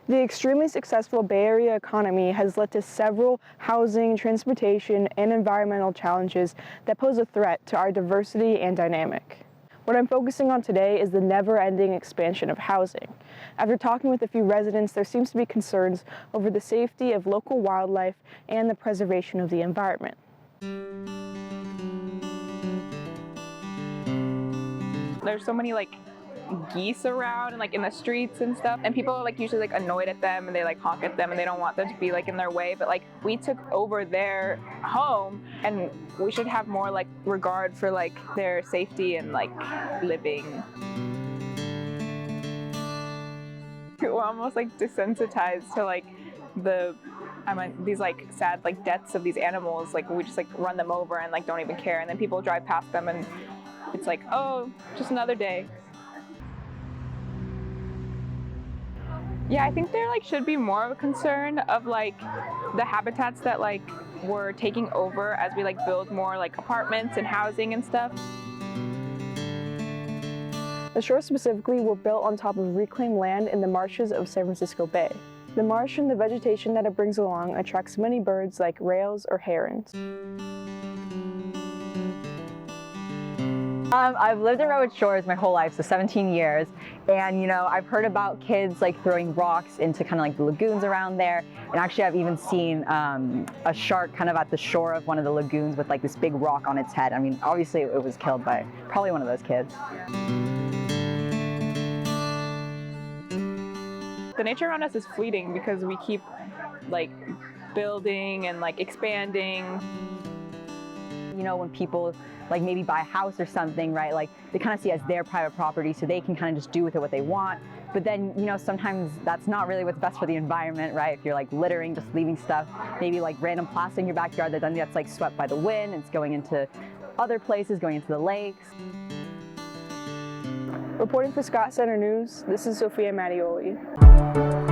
The extremely successful Bay Area economy has led to several housing, transportation, and environmental challenges that pose a threat to our diversity and dynamic. What I'm focusing on today is the never-ending expansion of housing. After talking with a few residents, there seems to be concerns over the safety of local wildlife and the preservation of the environment. There's so many geese around and in the streets and stuff, and people are usually annoyed at them and they honk at them and they don't want them to be in their way, but we took over their home and we should have more regard for their safety and living. We're almost desensitized to these sad deaths of these animals. We just run them over and don't even care, and then people drive past them and it's oh, just another day. Yeah, I think there should be more of a concern of the habitats that we're taking over as we build more apartments and housing and stuff. The shores specifically were built on top of reclaimed land in the marshes of San Francisco Bay. The marsh and the vegetation that it brings along attracts many birds like rails or herons. I've lived in Redwood Shores my whole life, so 17 years, and I've heard about kids throwing rocks into the lagoons around there, and actually I've even seen a shark at the shore of one of the lagoons with this big rock on its head. I mean, obviously it was killed by probably one of those kids. The nature around us is fleeting because we keep building and expanding. When people maybe buy a house or something, right? They see it as their private property, so they can just do with it what they want. But then, sometimes that's not really what's best for the environment, right? If you're littering, just leaving stuff, maybe random plastic in your backyard that then gets swept by the wind, and it's going into other places, going into the lakes. Reporting for Scott Center News, this is Sophia Mattioli.